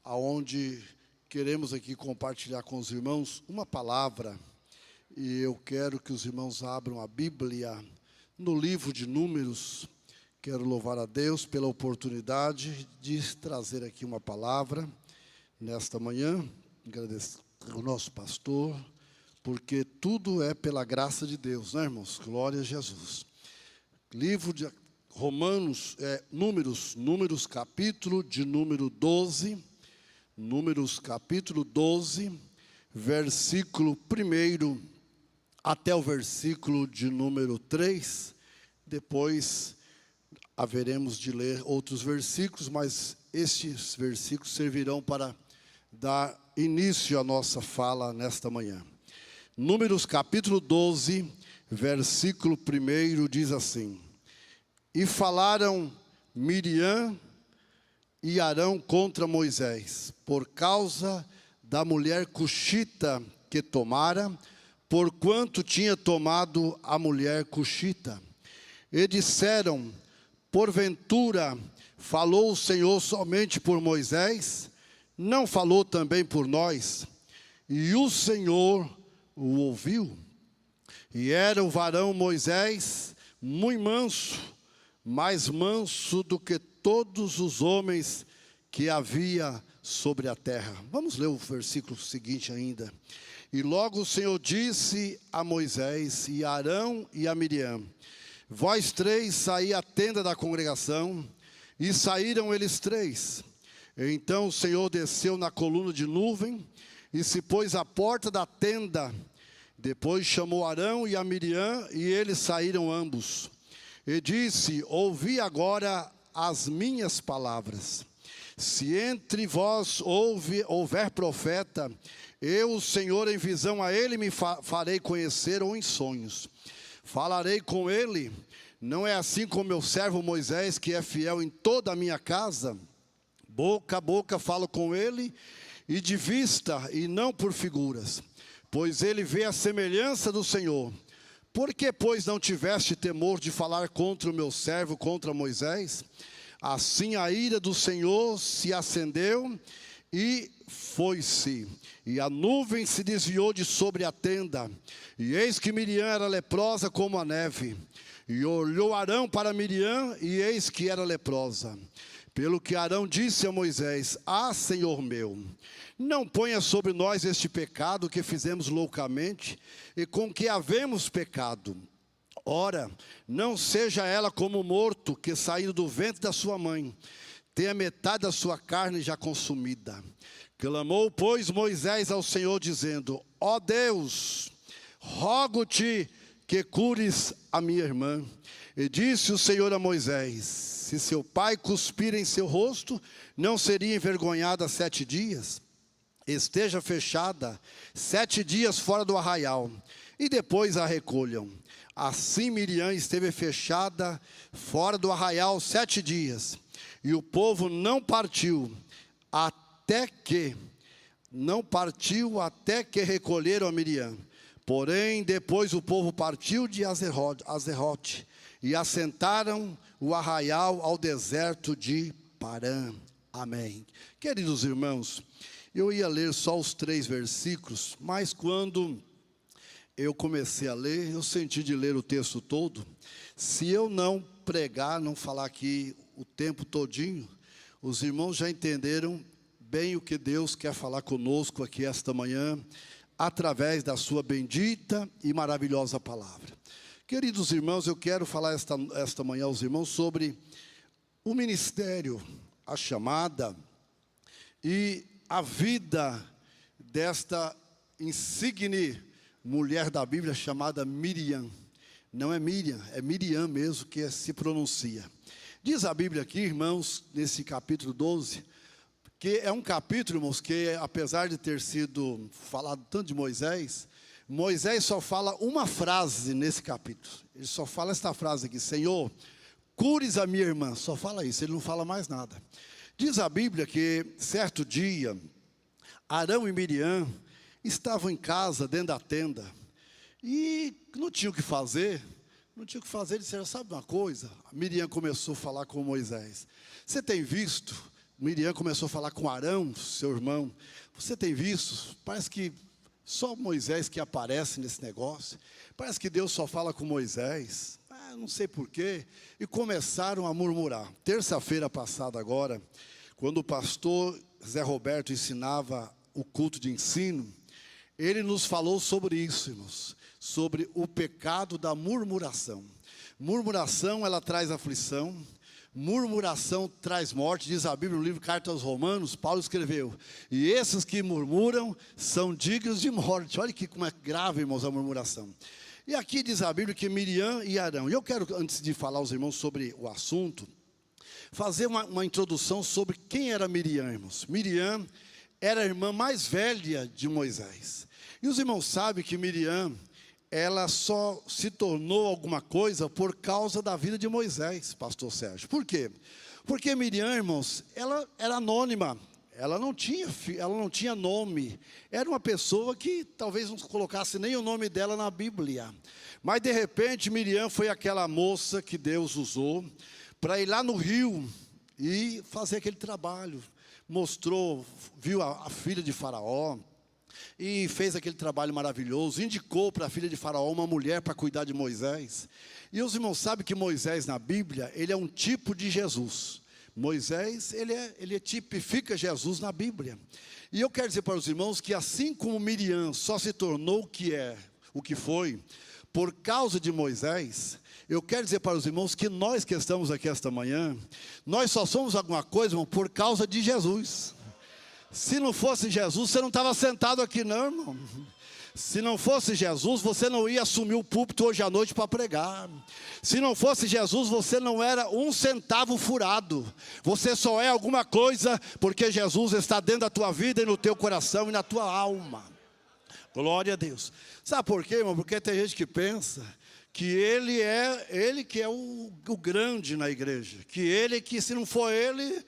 aonde queremos aqui compartilhar com os irmãos uma palavra. E eu quero que os irmãos abram a Bíblia no livro de Números. Quero louvar a Deus pela oportunidade de trazer aqui uma palavra nesta manhã. Agradecer ao nosso pastor, porque tudo é pela graça de Deus, né, irmãos? Glória a Jesus. Livro de Números capítulo de número 12, Números capítulo 12, versículo 1 até o versículo de número 3. Depois haveremos de ler outros versículos, mas estes versículos servirão para dar início à nossa fala nesta manhã. Números capítulo 12, versículo 1 diz assim: E falaram Miriam e Arão contra Moisés, por causa da mulher cuxita que tomara, porquanto tinha tomado a mulher cuxita. E disseram: Porventura falou o Senhor somente por Moisés? Não falou também por nós? E o Senhor o ouviu. E era o varão Moisés muito manso, mais manso do que todos os homens que havia sobre a terra. Vamos ler o versículo seguinte ainda. E logo o Senhor disse a Moisés e a Arão e a Miriam: Vós três saí à tenda da congregação. E saíram eles três. Então o Senhor desceu na coluna de nuvem e se pôs à porta da tenda. Depois chamou Arão e a Miriam, e eles saíram ambos. E disse: Ouvi agora as minhas palavras. Se entre vós houver profeta, eu, o Senhor, em visão a ele me farei conhecer, ou em sonhos. Falarei com ele. Não é assim com meu servo Moisés, que é fiel em toda a minha casa? Boca a boca falo com ele, e de vista, e não por figuras. Pois ele vê a semelhança do Senhor. Por que, pois, não tiveste temor de falar contra o meu servo, contra Moisés? Assim a ira do Senhor se acendeu e foi-se. E a nuvem se desviou de sobre a tenda. E eis que Miriam era leprosa como a neve. E olhou Arão para Miriam, e eis que era leprosa. Pelo que Arão disse a Moisés: Ah, Senhor meu, não ponha sobre nós este pecado que fizemos loucamente, e com que havemos pecado. Ora, não seja ela como o morto que saindo do ventre da sua mãe, tenha metade da sua carne já consumida. Clamou, pois, Moisés ao Senhor, dizendo: Ó Deus, rogo-te que cures a minha irmã. E disse o Senhor a Moisés: Se seu pai cuspir em seu rosto, não seria envergonhada 7 dias? Esteja fechada 7 dias fora do arraial, e depois a recolham. Assim Miriam esteve fechada fora do arraial 7 dias, e o povo não partiu até que recolheram a Miriam. Porém, depois o povo partiu de Azerote, e assentaram o arraial ao deserto de Parã. Amém. Queridos irmãos, eu ia ler só os 3 versículos, mas quando eu comecei a ler, eu senti de ler o texto todo. Se eu não pregar, não falar aqui o tempo todinho, os irmãos já entenderam bem o que Deus quer falar conosco aqui esta manhã, através da sua bendita e maravilhosa palavra. Queridos irmãos, eu quero falar esta manhã aos irmãos sobre o ministério, a chamada e a vida desta insigne mulher da Bíblia chamada Miriam. Não é Miriam, é Miriam mesmo que se pronuncia. Diz a Bíblia aqui, irmãos, nesse capítulo 12, que é um capítulo, irmãos, que apesar de ter sido falado tanto de Moisés, Moisés só fala uma frase nesse capítulo. Ele só fala esta frase aqui: Senhor, cures a minha irmã. Só fala isso, ele não fala mais nada. Diz a Bíblia que certo dia, Arão e Miriam estavam em casa, dentro da tenda, e não tinham o que fazer. Disseram: sabe uma coisa? A Miriam começou a falar com Moisés: você tem visto Miriam começou a falar com Arão, seu irmão. Você tem visto? Parece que só Moisés que aparece nesse negócio. Parece que Deus só fala com Moisés. Não sei porquê. E começaram a murmurar. Terça-feira passada agora, quando o pastor Zé Roberto ensinava o culto de ensino, ele nos falou sobre isso, irmãos. Sobre o pecado da murmuração. Murmuração, ela traz aflição. Murmuração traz morte, diz a Bíblia no livro Carta aos Romanos, Paulo escreveu: e esses que murmuram são dignos de morte. Olha como é grave, irmãos, a murmuração. E aqui diz a Bíblia que Miriam e Arão. E eu quero, antes de falar aos irmãos sobre o assunto, fazer uma introdução sobre quem era Miriam, irmãos. Miriam era a irmã mais velha de Moisés. E os irmãos sabem que Miriam, ela só se tornou alguma coisa por causa da vida de Moisés, pastor Sérgio. Por quê? Porque Miriam, irmãos, ela era anônima, ela não tinha nome. Era uma pessoa que talvez não colocasse nem o nome dela na Bíblia. Mas de repente Miriam foi aquela moça que Deus usou para ir lá no rio e fazer aquele trabalho. Viu a filha de Faraó, e fez aquele trabalho maravilhoso, indicou para a filha de Faraó uma mulher para cuidar de Moisés. E os irmãos sabem que Moisés na Bíblia, ele é um tipo de Jesus. Moisés, ele tipifica Jesus na Bíblia. E eu quero dizer para os irmãos que assim como Miriam só se tornou o que foi, por causa de Moisés, eu quero dizer para os irmãos que nós que estamos aqui esta manhã, nós só somos alguma coisa, irmão, por causa de Jesus. Se não fosse Jesus, você não estava sentado aqui não, irmão. Se não fosse Jesus, você não ia assumir o púlpito hoje à noite para pregar. Se não fosse Jesus, você não era um centavo furado. Você só é alguma coisa porque Jesus está dentro da tua vida e no teu coração e na tua alma. Glória a Deus. Sabe por quê, irmão? Porque tem gente que pensa que ele que é o grande na igreja. Que se não for ele,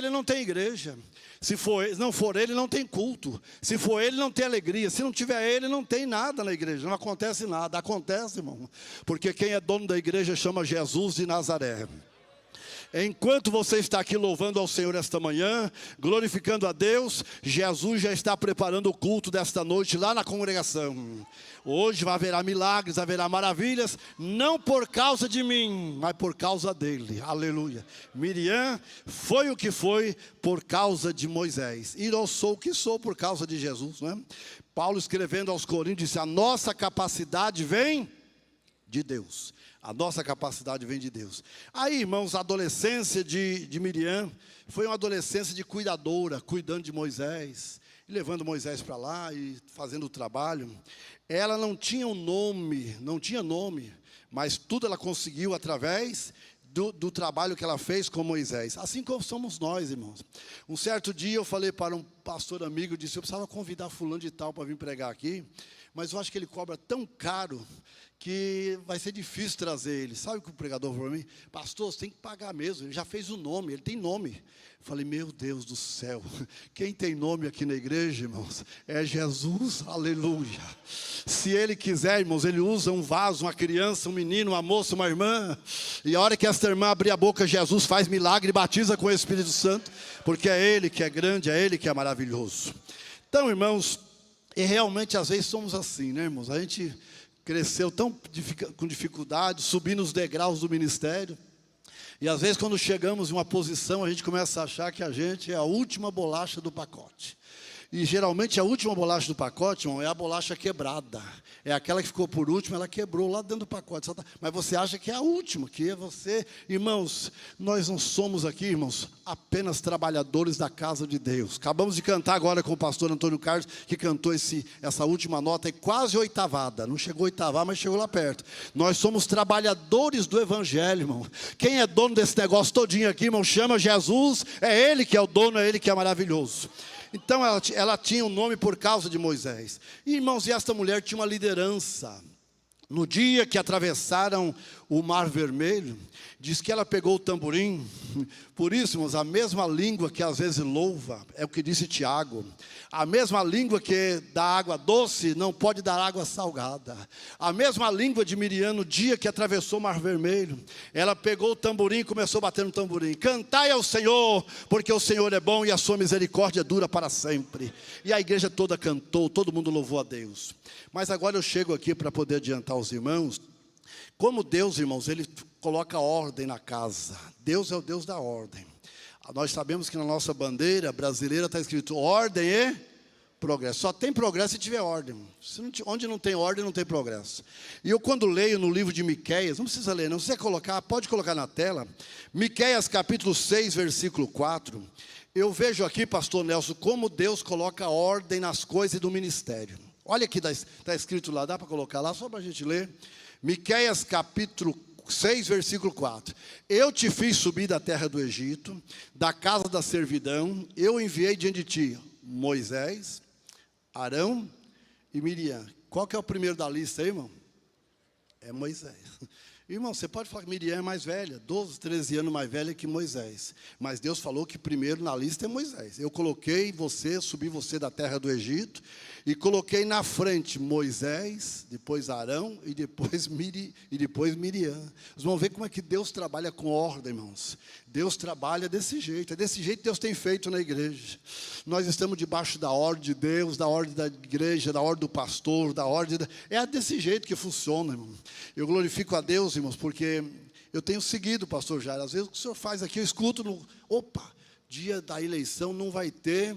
não tem igreja. Se não for ele, não tem culto. Se for ele, não tem alegria. Se não tiver ele, não tem nada na igreja. Não acontece nada. Acontece, irmão. Porque quem é dono da igreja chama Jesus de Nazaré. Enquanto você está aqui louvando ao Senhor esta manhã, glorificando a Deus, Jesus já está preparando o culto desta noite lá na congregação. Hoje haverá milagres, haverá maravilhas, não por causa de mim, mas por causa dele. Aleluia. Miriam foi o que foi por causa de Moisés. E eu sou o que sou por causa de Jesus, não é? Paulo escrevendo aos Coríntios disse: a nossa capacidade vem de Deus. A nossa capacidade vem de Deus. Aí, irmãos, a adolescência de Miriam foi uma adolescência de cuidadora, cuidando de Moisés, e levando Moisés para lá e fazendo o trabalho. Ela não tinha nome, mas tudo ela conseguiu através do trabalho que ela fez com Moisés. Assim como somos nós, irmãos. Um certo dia eu falei para um pastor amigo, disse: eu precisava convidar fulano de tal para vir pregar aqui, mas eu acho que ele cobra tão caro que vai ser difícil trazer ele. Sabe o que o pregador falou para mim? Pastor, você tem que pagar mesmo, ele já fez o nome, ele tem nome. Eu falei: meu Deus do céu, quem tem nome aqui na igreja, irmãos, é Jesus, aleluia. Se ele quiser, irmãos, ele usa um vaso, uma criança, um menino, uma moça, uma irmã, e a hora que esta irmã abrir a boca, Jesus faz milagre e batiza com o Espírito Santo, porque é ele que é grande, é ele que é maravilhoso. Então, irmãos, e realmente às vezes somos assim, né, irmãos? A gente cresceu com dificuldade, subindo os degraus do ministério. E às vezes quando chegamos em uma posição, a gente começa a achar que a gente é a última bolacha do pacote. E geralmente a última bolacha do pacote, irmão, é a bolacha quebrada. É aquela que ficou por último, ela quebrou lá dentro do pacote. Mas você acha que é a última, que é você. Irmãos, nós não somos aqui, irmãos, apenas trabalhadores da casa de Deus. Acabamos de cantar agora com o pastor Antônio Carlos, que cantou essa última nota, quase oitavada. Não chegou a oitavar, mas chegou lá perto. Nós somos trabalhadores do evangelho, irmão. Quem é dono desse negócio todinho aqui, irmão, chama Jesus. É ele que é o dono, é ele que é maravilhoso. Então ela tinha um nome por causa de Moisés. E, irmãos, e esta mulher tinha uma liderança. No dia que atravessaram o Mar Vermelho, diz que ela pegou o tamborim. Por isso, irmãos, a mesma língua que às vezes louva, é o que disse Tiago. A mesma língua que dá água doce, não pode dar água salgada. A mesma língua de Miriam, no dia que atravessou o Mar Vermelho, ela pegou o tamborim e começou a bater no tamborim. Cantai ao Senhor, porque o Senhor é bom e a sua misericórdia dura para sempre. E a igreja toda cantou, todo mundo louvou a Deus. Mas agora eu chego aqui para poder adiantar os irmãos. Como Deus, irmãos, Ele coloca ordem na casa. Deus é o Deus da ordem. Nós sabemos que na nossa bandeira brasileira está escrito ordem e progresso. Só tem progresso se tiver ordem. Onde não tem ordem, não tem progresso. E eu quando leio no livro de Miqueias, não precisa ler, não precisa colocar, pode colocar na tela. Miqueias capítulo 6, versículo 4. Eu vejo aqui, pastor Nelson, como Deus coloca ordem nas coisas do ministério. Olha aqui, está escrito lá, dá para colocar lá, só para a gente ler. Miqueias capítulo 6, versículo 4. Eu te fiz subir da terra do Egito, da casa da servidão, eu enviei diante de ti Moisés, Arão e Miriam. Qual que é o primeiro da lista aí, irmão? É Moisés. Irmão, você pode falar que Miriam é mais velha, 12, 13 anos mais velha que Moisés. Mas Deus falou que primeiro na lista é Moisés. Eu coloquei você, subi você da terra do Egito, e coloquei na frente Moisés, depois Arão e depois Miriam. Vocês vão ver como é que Deus trabalha com ordem, irmãos. Deus trabalha desse jeito. É desse jeito que Deus tem feito na igreja. Nós estamos debaixo da ordem de Deus, da ordem da igreja, da ordem do pastor, da ordem... É desse jeito que funciona, irmão. Eu glorifico a Deus, irmãos, porque eu tenho seguido o pastor Jair. Às vezes o que o senhor faz aqui, eu escuto dia da eleição não vai ter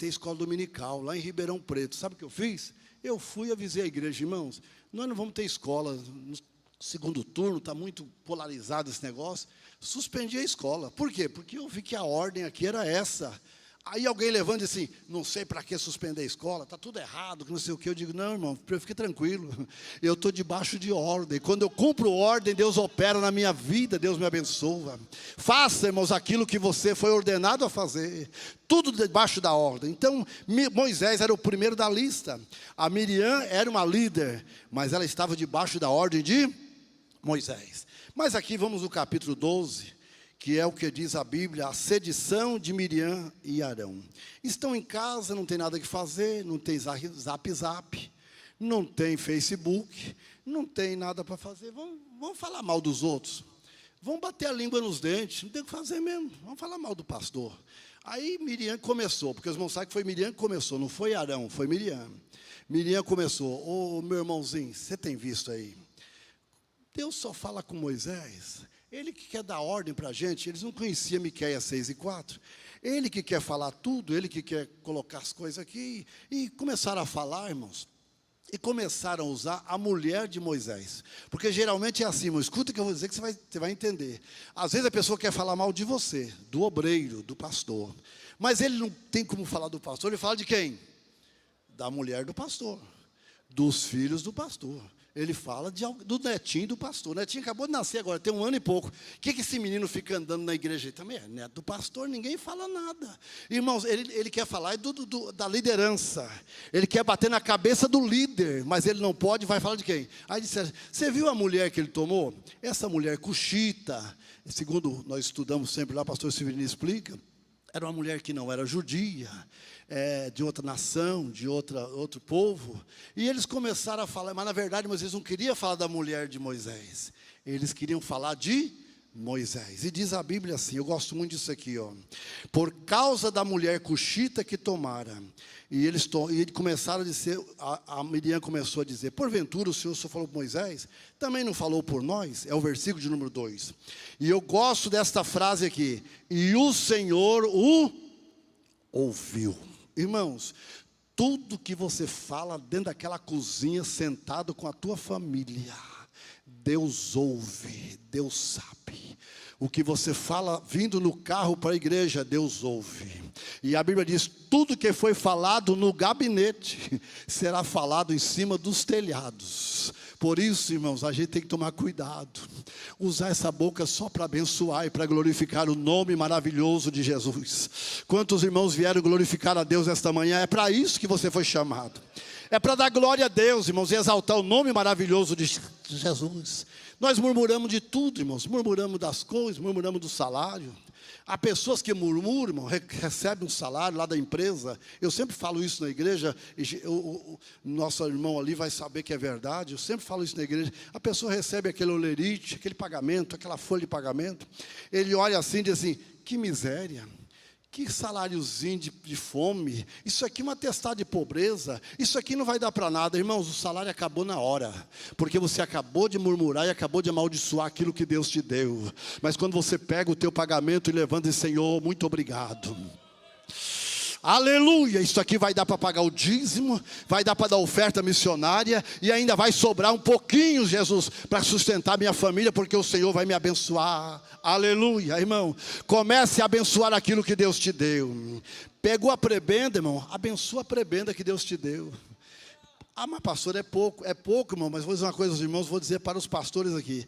escola dominical, lá em Ribeirão Preto. Sabe o que eu fiz? Eu fui e avisei a igreja, irmãos, nós não vamos ter escola no segundo turno, está muito polarizado esse negócio. Suspendi a escola. Por quê? Porque eu vi que a ordem aqui era essa. Aí alguém levanta e diz assim, não sei para que suspender a escola, está tudo errado, que não sei o que. Eu digo, não, irmão, fique tranquilo, eu estou debaixo de ordem. Quando eu cumpro ordem, Deus opera na minha vida, Deus me abençoa. Faça, irmãos, aquilo que você foi ordenado a fazer, tudo debaixo da ordem. Então, Moisés era o primeiro da lista, a Miriam era uma líder, mas ela estava debaixo da ordem de Moisés. Mas aqui vamos no capítulo 12, que é o que diz a Bíblia, a sedição de Miriam e Arão. Estão em casa, não tem nada que fazer, não tem zap, não tem Facebook, não tem nada para fazer. Vamos falar mal dos outros. Vamos bater a língua nos dentes, não tem o que fazer mesmo. Vamos falar mal do pastor. Aí Miriam começou, porque os irmãos sabem que foi Miriam que começou, não foi Arão, foi Miriam. Miriam começou, ô meu irmãozinho, você tem visto aí? Deus só fala com Moisés... Ele que quer dar ordem para a gente, eles não conheciam Miqueias 6 e 4. Ele que quer falar tudo, ele que quer colocar as coisas aqui. E começaram a falar, irmãos, e começaram a usar a mulher de Moisés. Porque geralmente é assim, irmão, escuta o que eu vou dizer que você vai entender. Às vezes a pessoa quer falar mal de você, do obreiro, do pastor. Mas ele não tem como falar do pastor, ele fala de quem? Da mulher do pastor, dos filhos do pastor. Ele fala do netinho do pastor. O netinho acabou de nascer agora, tem 1 ano e pouco. O que esse menino fica andando na igreja? Também é neto do pastor, ninguém fala nada. Irmãos, ele quer falar da liderança. Ele quer bater na cabeça do líder, mas ele não pode, vai falar de quem? Aí disseram, você viu a mulher que ele tomou? Essa mulher cuxita, segundo nós estudamos sempre lá, o pastor Severino explica, era uma mulher que não era judia, de outra nação, de outro povo. E eles começaram a falar, mas na verdade Moisés não queria falar da mulher de Moisés. Eles queriam falar de Moisés. E diz a Bíblia assim, eu gosto muito disso aqui, ó. Por causa da mulher cuxita que tomara. E eles começaram a dizer, a Miriam começou a dizer, porventura o Senhor só falou por Moisés? Também não falou por nós? É o versículo de número 2. E eu gosto desta frase aqui, e o Senhor o ouviu. Irmãos, tudo que você fala dentro daquela cozinha, sentado com a tua família, Deus ouve, Deus sabe. O que você fala vindo no carro para a igreja, Deus ouve. E a Bíblia diz, tudo que foi falado no gabinete, será falado em cima dos telhados. Por isso, irmãos, a gente tem que tomar cuidado. Usar essa boca só para abençoar e para glorificar o nome maravilhoso de Jesus. Quantos irmãos vieram glorificar a Deus esta manhã? É para isso que você foi chamado. É para dar glória a Deus, irmãos, e exaltar o nome maravilhoso de Jesus. Nós murmuramos de tudo, irmãos. Murmuramos das coisas, murmuramos do salário. Há pessoas que murmuram, irmão, recebem um salário lá da empresa. Eu sempre falo isso na igreja. O nosso irmão ali vai saber que é verdade. Eu sempre falo isso na igreja. A pessoa recebe aquele olerite, aquele pagamento, aquela folha de pagamento. Ele olha assim e diz assim, que miséria. Que saláriozinho de fome, isso aqui é um atestado de pobreza, isso aqui não vai dar para nada. Irmãos, o salário acabou na hora, porque você acabou de murmurar e acabou de amaldiçoar aquilo que Deus te deu. Mas quando você pega o teu pagamento e levanta e diz, Senhor, muito obrigado. Aleluia, isso aqui vai dar para pagar o dízimo, vai dar para dar oferta missionária, e ainda vai sobrar um pouquinho, Jesus, para sustentar minha família, porque o Senhor vai me abençoar. Aleluia, irmão, comece a abençoar aquilo que Deus te deu. Pegou a prebenda, irmão, abençoa a prebenda que Deus te deu. Ah, mas pastor, é pouco, irmão, mas vou dizer uma coisa aos irmãos, vou dizer para os pastores aqui.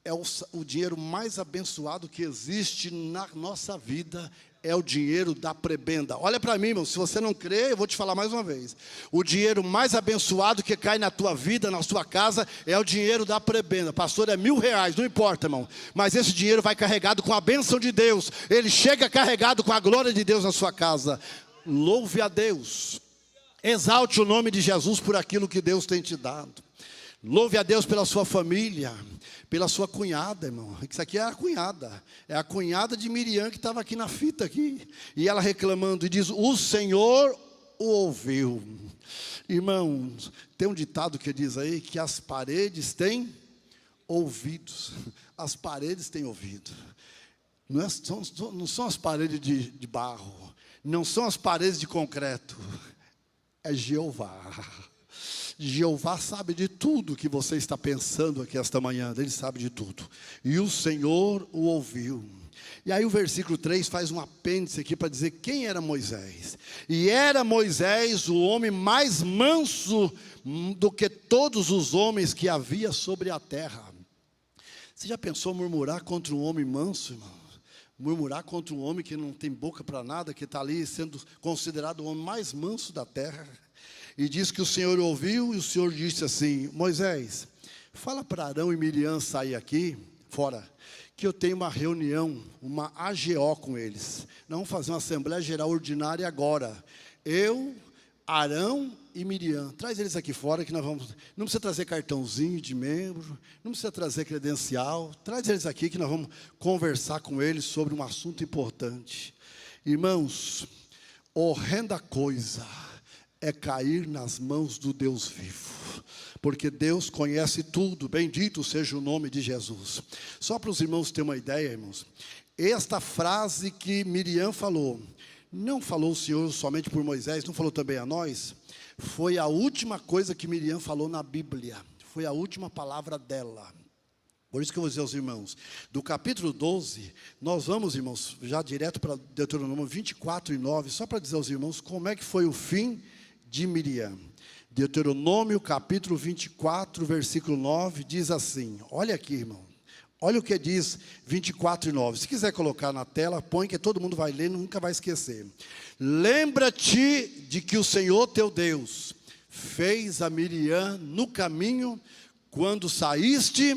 É o dinheiro mais abençoado que existe na nossa vida, é o dinheiro da prebenda. Olha para mim, irmão, se você não crê, eu vou te falar mais uma vez. O dinheiro mais abençoado que cai na tua vida, na sua casa, é o dinheiro da prebenda. Pastor, é R$1.000, não importa, irmão. Mas esse dinheiro vai carregado com a bênção de Deus. Ele chega carregado com a glória de Deus na sua casa. Louve a Deus. Exalte o nome de Jesus por aquilo que Deus tem te dado. Louve a Deus pela sua família, pela sua cunhada, irmão. Isso aqui é a cunhada. É a cunhada de Miriam que estava aqui na fita aqui. E ela reclamando e diz, o Senhor o ouviu. Irmãos, tem um ditado que diz aí que as paredes têm ouvidos. As paredes têm ouvido. Não são as paredes de barro. Não são as paredes de concreto. É Jeová. Jeová sabe de tudo que você está pensando aqui esta manhã. Ele sabe de tudo. E o Senhor o ouviu. E aí o versículo 3 faz um apêndice aqui para dizer quem era Moisés. E era Moisés o homem mais manso do que todos os homens que havia sobre a terra. Você já pensou murmurar contra um homem manso, irmão? Murmurar contra um homem que não tem boca para nada, que está ali sendo considerado o homem mais manso da terra. E diz que o Senhor ouviu e o Senhor disse assim, Moisés, fala para Arão e Miriam sair aqui, fora, que eu tenho uma reunião, uma AGO com eles. Nós vamos fazer uma Assembleia Geral Ordinária agora. Eu, Arão e Miriam. Traz eles aqui fora que nós vamos... Não precisa trazer cartãozinho de membro, não precisa trazer credencial. Traz eles aqui que nós vamos conversar com eles sobre um assunto importante. Irmãos, horrenda coisa é cair nas mãos do Deus vivo, porque Deus conhece tudo, bendito seja o nome de Jesus. Só para os irmãos terem uma ideia, irmãos, esta frase que Miriam falou, não falou o Senhor somente por Moisés, não falou também a nós, foi a última coisa que Miriam falou na Bíblia, foi a última palavra dela. Por isso que eu vou dizer aos irmãos, do capítulo 12, nós vamos, irmãos, já direto para Deuteronômio 24:9, só para dizer aos irmãos como é que foi o fim de Miriam. Deuteronômio capítulo 24, versículo 9, diz assim, olha aqui, irmão, olha o que diz 24:9, se quiser colocar na tela, põe que todo mundo vai ler, nunca vai esquecer. Lembra-te de que o Senhor teu Deus fez a Miriam no caminho quando saíste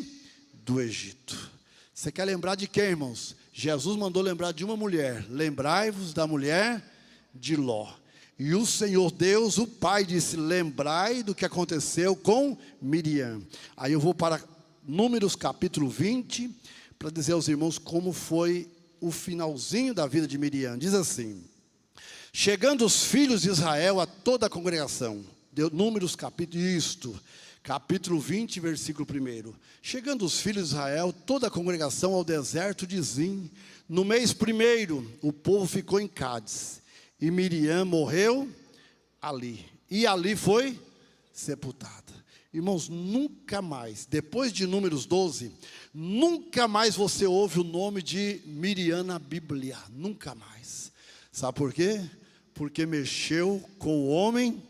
do Egito. Você quer lembrar de quem, irmãos? Jesus mandou lembrar de uma mulher, lembrai-vos da mulher de Ló. E o Senhor Deus, o Pai, disse, lembrai do que aconteceu com Miriam. Aí eu vou para Números capítulo 20, para dizer aos irmãos como foi o finalzinho da vida de Miriam. Diz assim, chegando os filhos de Israel a toda a congregação, Números capítulo 20, versículo 1. Chegando os filhos de Israel, toda a congregação ao deserto de Zim, no mês 1, o povo ficou em Cádiz. E Miriam morreu ali. E ali foi sepultada. Irmãos, nunca mais, depois de Números 12, nunca mais você ouve o nome de Miriam na Bíblia. Nunca mais. Sabe por quê? Porque mexeu com o homem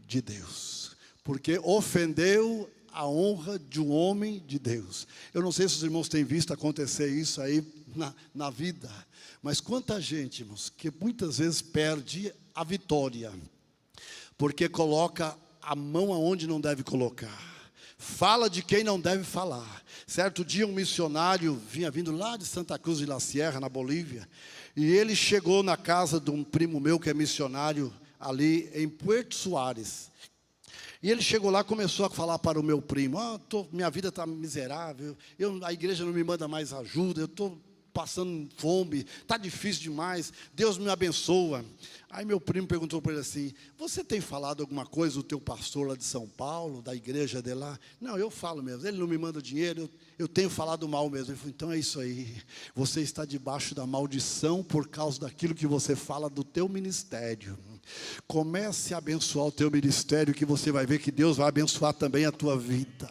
de Deus. Porque ofendeu a honra de um homem de Deus. Eu não sei se os irmãos têm visto acontecer isso aí na vida. Mas quanta gente, irmãos, que muitas vezes perde a vitória, porque coloca a mão aonde não deve colocar. Fala de quem não deve falar. Certo dia um missionário vinha vindo lá de Santa Cruz de la Sierra, na Bolívia. E ele chegou na casa de um primo meu que é missionário ali em Puerto Suárez. E ele chegou lá e começou a falar para o meu primo: minha vida está miserável, a igreja não me manda mais ajuda, eu estou passando fome, está difícil demais, Deus me abençoa. Aí meu primo perguntou para ele assim: você tem falado alguma coisa do teu pastor lá de São Paulo, da igreja de lá? Não, eu falo mesmo, ele não me manda dinheiro, eu tenho falado mal mesmo. Ele falou: então é isso aí, você está debaixo da maldição por causa daquilo que você fala do teu ministério. Comece a abençoar o teu ministério, que você vai ver que Deus vai abençoar também a tua vida.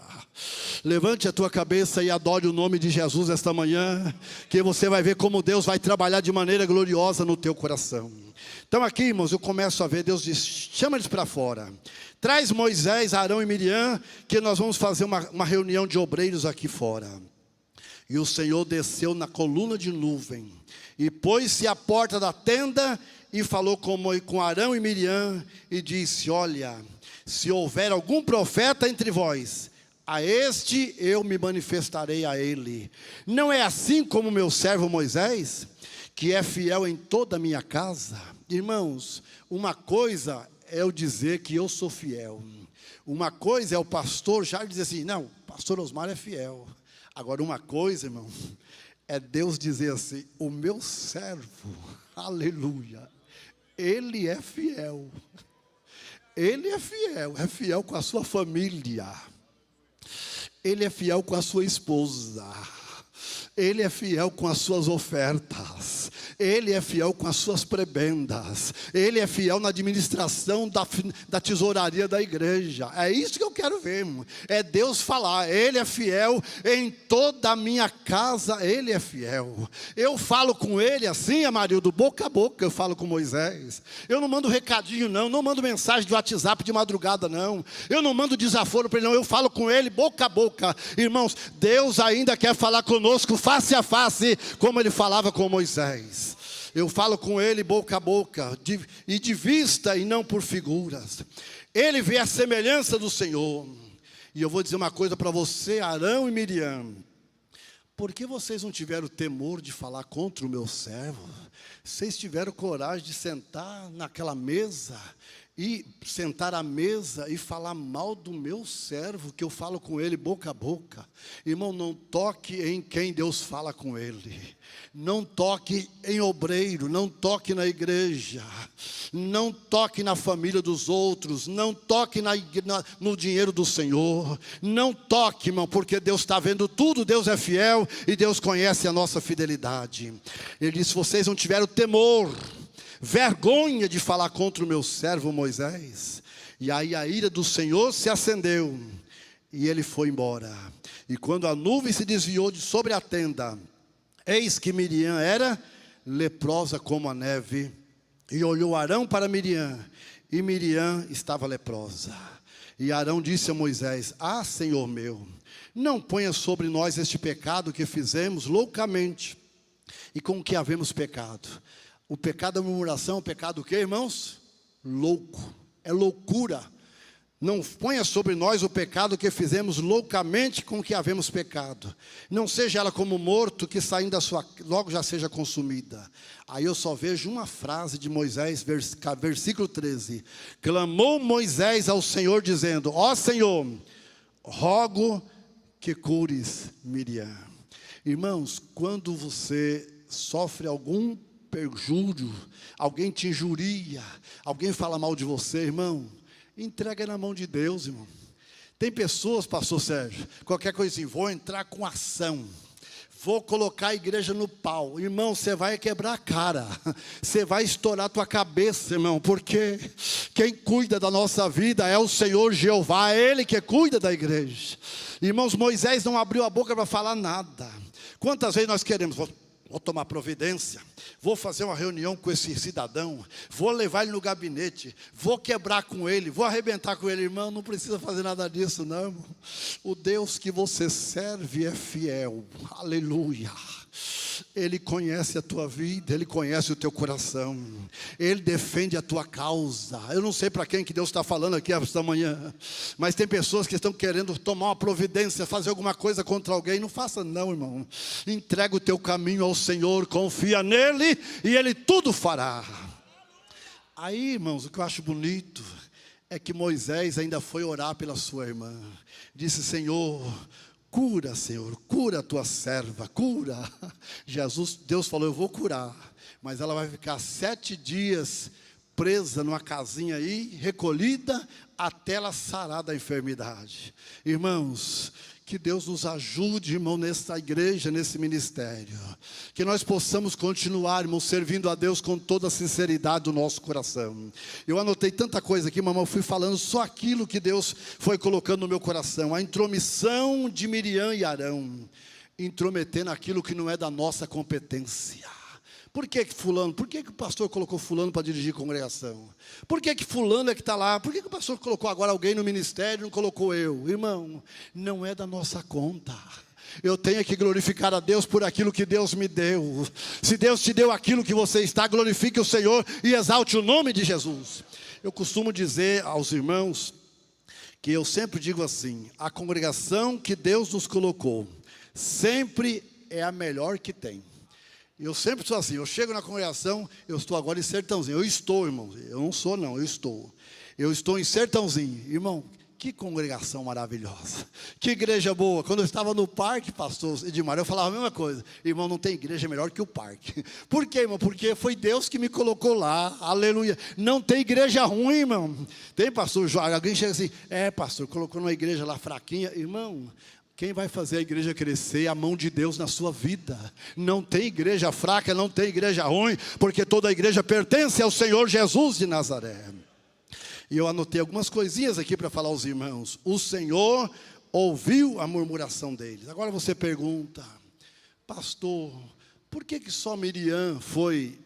Levante a tua cabeça e adore o nome de Jesus esta manhã, que você vai ver como Deus vai trabalhar de maneira gloriosa no teu coração. Então aqui, irmãos, eu começo a ver, Deus diz: chama eles para fora. Traz Moisés, Arão e Miriam, que nós vamos fazer uma reunião de obreiros aqui fora. E o Senhor desceu na coluna de nuvem, e pôs-se à porta da tenda, e falou com Arão e Miriam, e disse: olha, se houver algum profeta entre vós, a este eu me manifestarei a ele. Não é assim como meu servo Moisés, que é fiel em toda a minha casa? Irmãos, uma coisa é eu dizer que eu sou fiel. Uma coisa é o pastor já dizer assim: não, o pastor Osmar é fiel. Agora uma coisa, irmão, é Deus dizer assim: o meu servo, aleluia, ele é fiel. Ele é fiel com a sua família. Ele é fiel com a sua esposa. Ele é fiel com as suas ofertas. Ele é fiel com as suas prebendas. Ele é fiel na administração da tesouraria da igreja. É isso que eu quero ver, irmão. É Deus falar: ele é fiel em toda a minha casa, ele é fiel. Eu falo com ele assim, Amarildo, boca a boca. Eu falo com Moisés. Eu não mando recadinho não mando mensagem de WhatsApp de madrugada não. Eu não mando desaforo para ele não. Eu falo com ele boca a boca. Irmãos, Deus ainda quer falar conosco face a face, como ele falava com Moisés. Eu falo com ele boca a boca, e de vista e não por figuras. Ele vê a semelhança do Senhor. E eu vou dizer uma coisa para você, Arão e Miriam: por que vocês não tiveram temor de falar contra o meu servo? Vocês tiveram coragem de sentar naquela mesa, e sentar à mesa e falar mal do meu servo, que eu falo com ele boca a boca. Irmão, não toque em quem Deus fala com ele. Não toque em obreiro, não toque na igreja, não toque na família dos outros, não toque no dinheiro do Senhor. Não toque, irmão, porque Deus está vendo tudo, Deus é fiel e Deus conhece a nossa fidelidade. Ele disse: vocês não tiveram temor, vergonha de falar contra o meu servo Moisés. E aí a ira do Senhor se acendeu, e ele foi embora. E quando a nuvem se desviou de sobre a tenda, eis que Miriam era leprosa como a neve. E olhou Arão para Miriam, e Miriam estava leprosa. E Arão disse a Moisés: Senhor meu, não ponha sobre nós este pecado que fizemos loucamente, e com que havemos pecado. O pecado da murmuração é um pecado o quê, irmãos? Louco, é loucura. Não ponha sobre nós o pecado que fizemos loucamente, com que havemos pecado. Não seja ela como morto, que saindo da sua, logo já seja consumida. Aí eu só vejo uma frase de Moisés, versículo 13. Clamou Moisés ao Senhor dizendo: ó Senhor, rogo que cures Miriam. Irmãos, quando você sofre algum perjúrio, alguém te injuria, alguém fala mal de você, irmão, entrega na mão de Deus, irmão. Tem pessoas, pastor Sérgio, qualquer coisinha, vou entrar com ação, vou colocar a igreja no pau. Irmão, você vai quebrar a cara, você vai estourar a tua cabeça, irmão, porque quem cuida da nossa vida é o Senhor Jeová, é Ele que cuida da igreja. Irmãos, Moisés não abriu a boca para falar nada. Quantas vezes nós queremos: vou tomar providência, vou fazer uma reunião com esse cidadão, vou levar ele no gabinete, vou quebrar com ele, vou arrebentar com ele. Irmão, não precisa fazer nada disso não, irmão. O Deus que você serve é fiel, aleluia. Ele conhece a tua vida, Ele conhece o teu coração, Ele defende a tua causa. Eu não sei para quem que Deus está falando aqui esta manhã, mas tem pessoas que estão querendo tomar uma providência, fazer alguma coisa contra alguém. Não faça não, irmão. Entrega o teu caminho ao Senhor, confia nele e Ele tudo fará. Aí, irmãos, o que eu acho bonito é que Moisés ainda foi orar pela sua irmã. Disse: Senhor, cura a tua serva, cura. Deus falou: eu vou curar, mas ela vai ficar 7 dias presa numa casinha aí, recolhida, até ela sarar da enfermidade. Irmãos, que Deus nos ajude, irmão, nessa igreja, nesse ministério. Que nós possamos continuar, irmão, servindo a Deus com toda a sinceridade do nosso coração. Eu anotei tanta coisa aqui, mamãe, eu fui falando só aquilo que Deus foi colocando no meu coração. A intromissão de Miriam e Arão, intrometer naquilo que não é da nossa competência. Por que o pastor colocou fulano para dirigir a congregação? Por que fulano é que está lá? Por que o pastor colocou agora alguém no ministério e não colocou eu? Irmão, não é da nossa conta. Eu tenho que glorificar a Deus por aquilo que Deus me deu. Se Deus te deu aquilo que você está, glorifique o Senhor e exalte o nome de Jesus. Eu costumo dizer aos irmãos que eu sempre digo assim: a congregação que Deus nos colocou sempre é a melhor que tem. Eu sempre sou assim, eu chego na congregação, eu estou agora em Sertãozinho. Eu estou, irmão, eu não sou não, eu estou. Eu estou em Sertãozinho. Irmão, que congregação maravilhosa, que igreja boa. Quando eu estava no parque, pastor Edmar, eu falava a mesma coisa: irmão, não tem igreja melhor que o parque. Por quê, irmão? Porque foi Deus que me colocou lá, aleluia. Não tem igreja ruim, irmão. Tem, pastor João, alguém chega assim: pastor, colocou numa igreja lá fraquinha. Irmão, quem vai fazer a igreja crescer é a mão de Deus na sua vida. Não tem igreja fraca, não tem igreja ruim, porque toda a igreja pertence ao Senhor Jesus de Nazaré. E eu anotei algumas coisinhas aqui para falar aos irmãos. O Senhor ouviu a murmuração deles. Agora você pergunta: pastor, por que só Miriam foi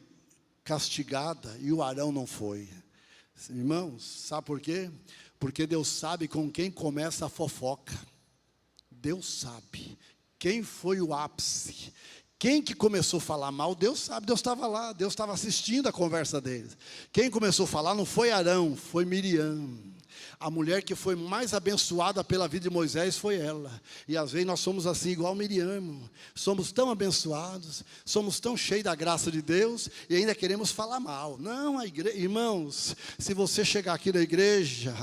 castigada e o Arão não foi? Irmãos, sabe por quê? Porque Deus sabe com quem começa a fofoca. Deus sabe quem foi o ápice. Quem que começou a falar mal, Deus sabe. Deus estava lá, Deus estava assistindo a conversa deles. Quem começou a falar não foi Arão, foi Miriam. A mulher que foi mais abençoada pela vida de Moisés foi ela. E às vezes nós somos assim, igual Miriam, irmão. Somos tão abençoados, somos tão cheios da graça de Deus e ainda queremos falar mal. Não, a igreja, irmãos, se você chegar aqui na igreja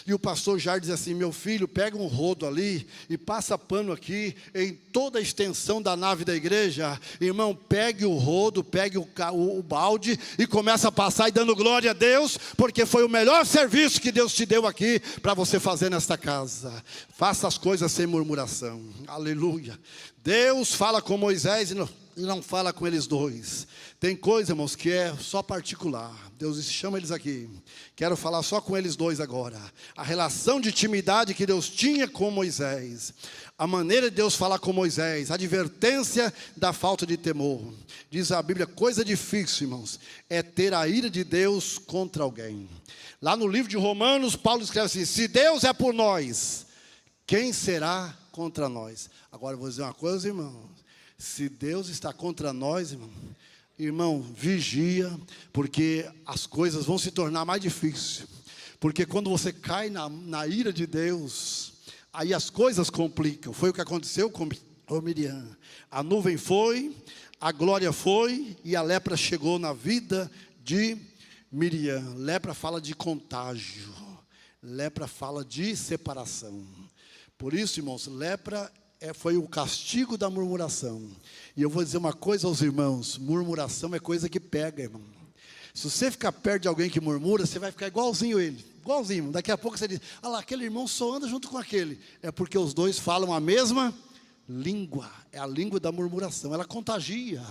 e o pastor Jair diz assim: meu filho, pega um rodo ali e passa pano aqui em toda a extensão da nave da igreja. Irmão, pegue o rodo, pegue o balde e começa a passar e dando glória a Deus, porque foi o melhor serviço que Deus te deu aqui para você fazer nesta casa. Faça as coisas sem murmuração. Aleluia. Deus fala com Moisés e não fala com eles dois. Tem coisa, irmãos, que é só particular. Deus chama eles aqui. Quero falar só com eles dois agora. A relação de intimidade que Deus tinha com Moisés. A maneira de Deus falar com Moisés. A advertência da falta de temor. Diz a Bíblia: coisa difícil, irmãos, é ter a ira de Deus contra alguém. Lá no livro de Romanos, Paulo escreve assim: se Deus é por nós, quem será contra nós? Agora eu vou dizer uma coisa, irmão. Se Deus está contra nós, irmão, vigia, porque as coisas vão se tornar mais difíceis. Porque quando você cai na ira de Deus, aí as coisas complicam. Foi o que aconteceu com Miriam. A nuvem foi, a glória foi, e a lepra chegou na vida de Miriam. Lepra fala de contágio. Lepra fala de separação. Por isso, irmãos, lepra foi o castigo da murmuração. E eu vou dizer uma coisa aos irmãos: murmuração é coisa que pega, irmão. Se você ficar perto de alguém que murmura, você vai ficar igualzinho ele. Igualzinho. Daqui a pouco você diz: ah lá, aquele irmão só anda junto com aquele. É porque os dois falam a mesma língua. É a língua da murmuração. Ela contagia.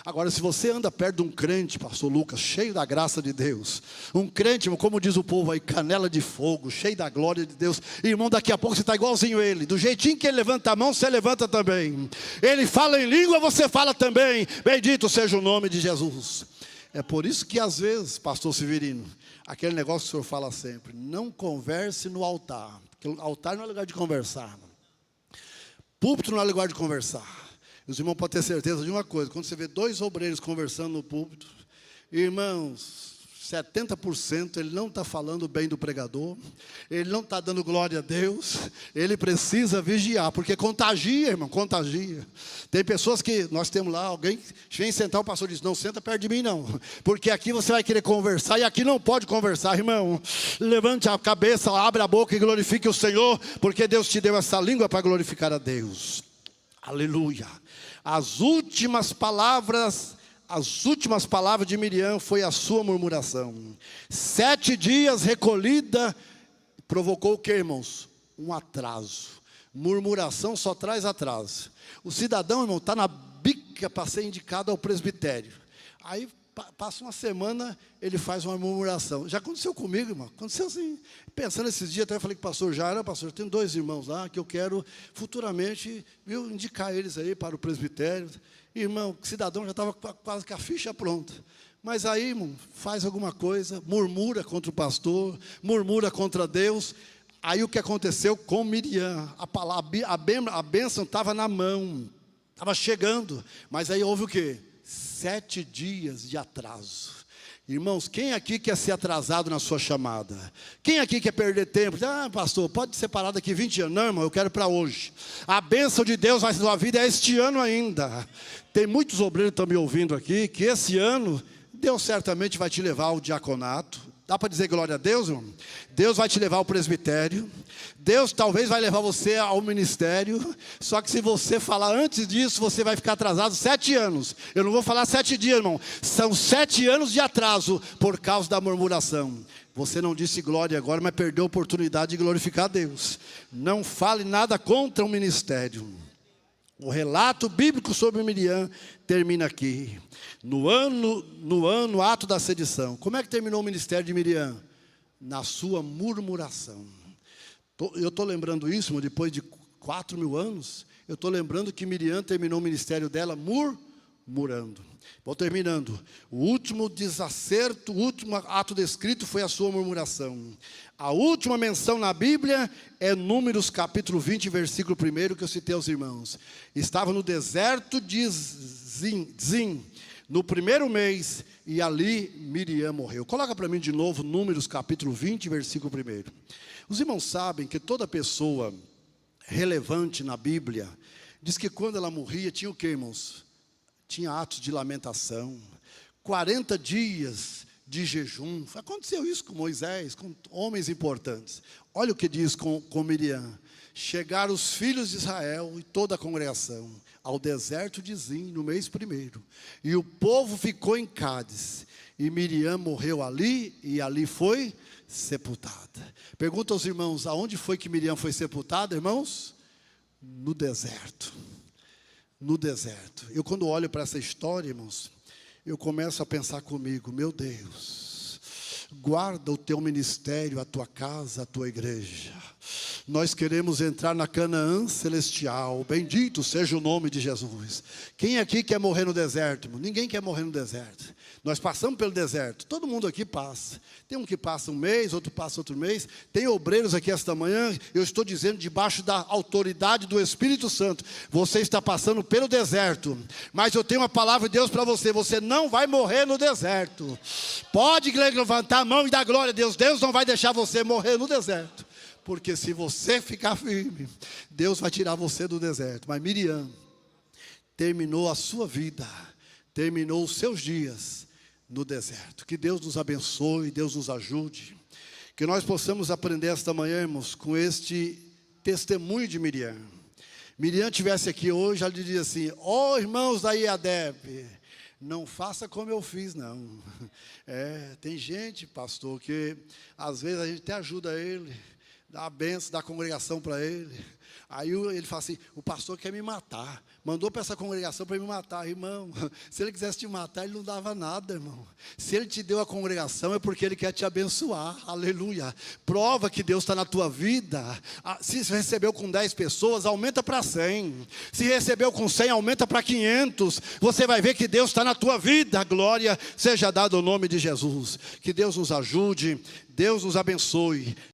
Agora, se você anda perto de um crente, pastor Lucas, cheio da graça de Deus, um crente, como diz o povo aí, canela de fogo, cheio da glória de Deus, irmão, daqui a pouco você está igualzinho ele. Do jeitinho que ele levanta a mão, você levanta também. Ele fala em língua, você fala também. Bendito seja o nome de Jesus. É por isso que às vezes, pastor Severino, aquele negócio que o senhor fala sempre: não converse no altar. Porque o altar não é lugar de conversar. Púlpito não é lugar de conversar. Os irmãos podem ter certeza de uma coisa: quando você vê dois obreiros conversando no púlpito, irmãos, 70% ele não está falando bem do pregador, ele não está dando glória a Deus, ele precisa vigiar, porque contagia, irmão, contagia. Tem pessoas que, nós temos lá, alguém vem sentar, o pastor diz: não senta perto de mim não, porque aqui você vai querer conversar, e aqui não pode conversar. Irmão, levante a cabeça, abre a boca e glorifique o Senhor, porque Deus te deu essa língua para glorificar a Deus. Aleluia. As últimas palavras de Miriam foi a sua murmuração. 7 dias recolhida, provocou o que, irmãos? Um atraso. Murmuração só traz atraso. O cidadão, irmão, está na bica para ser indicado ao presbitério. Aí passa uma semana, ele faz uma murmuração. Já aconteceu comigo, irmão. Aconteceu assim. Pensando esses dias, até eu falei com o pastor Jair: pastor, eu tenho 2 irmãos lá que eu quero futuramente, viu, indicar eles aí para o presbitério. Irmão, o cidadão já estava quase com a ficha pronta. Mas aí, irmão, faz alguma coisa, murmura contra o pastor, murmura contra Deus. Aí o que aconteceu com Miriam? A bênção estava na mão, estava chegando. Mas aí houve o quê? 7 dias de atraso. Irmãos, quem aqui quer ser atrasado na sua chamada? Quem aqui quer perder tempo? Pastor, pode separar daqui 20 anos. Não, irmão, eu quero para hoje. A bênção de Deus vai ser sua vida este ano ainda. Tem muitos obreiros que estão me ouvindo aqui, que esse ano Deus certamente vai te levar ao diaconato. Dá para dizer glória a Deus, irmão? Deus vai te levar ao presbitério. Deus talvez vai levar você ao ministério. Só que se você falar antes disso, você vai ficar atrasado 7 anos. Eu não vou falar 7 dias, irmão. São 7 anos de atraso por causa da murmuração. Você não disse glória agora, mas perdeu a oportunidade de glorificar a Deus. Não fale nada contra o ministério. O relato bíblico sobre Miriam termina aqui. No ano, ato da sedição. Como é que terminou o ministério de Miriam? Na sua murmuração. Eu estou lembrando isso, mas depois de 4.000 anos, eu estou lembrando que Miriam terminou o ministério dela murmurando. Vou terminando. O último desacerto, o último ato descrito foi a sua murmuração. A última menção na Bíblia é Números capítulo 20, versículo 1, que eu citei aos irmãos. Estava no deserto de Zin, no 1º mês, e ali Miriam morreu. Coloca para mim de novo Números capítulo 20, versículo 1. Os irmãos sabem que toda pessoa relevante na Bíblia diz que quando ela morria tinha o que, irmãos? Tinha atos de lamentação, 40 dias de jejum. Aconteceu isso com Moisés, com homens importantes. Olha o que diz com Miriam: chegaram os filhos de Israel e toda a congregação ao deserto de Zin, no mês 1º. E o povo ficou em Cádiz. E Miriam morreu ali, e ali foi sepultada. Pergunta aos irmãos: aonde foi que Miriam foi sepultada, irmãos? No deserto. No deserto. Eu, quando olho para essa história, irmãos, eu começo a pensar comigo: meu Deus, guarda o teu ministério, a tua casa, a tua igreja. Nós queremos entrar na Canaã celestial. Bendito seja o nome de Jesus. Quem aqui quer morrer no deserto, irmão? Ninguém quer morrer no deserto. Nós passamos pelo deserto. Todo mundo aqui passa. Tem um que passa um mês, outro passa outro mês. Tem obreiros aqui esta manhã. Eu estou dizendo, debaixo da autoridade do Espírito Santo, você está passando pelo deserto. Mas eu tenho uma palavra de Deus para você: você não vai morrer no deserto. Pode levantar a mão e dar glória a Deus. Deus não vai deixar você morrer no deserto. Porque se você ficar firme, Deus vai tirar você do deserto. Mas Miriam terminou a sua vida, terminou os seus dias no deserto. Que Deus nos abençoe, Deus nos ajude. Que nós possamos aprender esta manhã, irmãos, com este testemunho de Miriam. Miriam estivesse aqui hoje, ela diria assim: ó irmãos da IADEP, não faça como eu fiz, não. Tem gente, pastor, que às vezes a gente até ajuda ele, dá a benção da congregação para ele. Aí ele fala assim: o pastor quer me matar. Mandou para essa congregação para me matar. Irmão, se ele quisesse te matar, ele não dava nada, irmão. Se ele te deu a congregação, é porque ele quer te abençoar. Aleluia. Prova que Deus está na tua vida. Se recebeu com 10 pessoas, aumenta para 100. Se recebeu com 100, aumenta para 500. Você vai ver que Deus está na tua vida. Glória seja dada ao nome de Jesus. Que Deus nos ajude, Deus nos abençoe.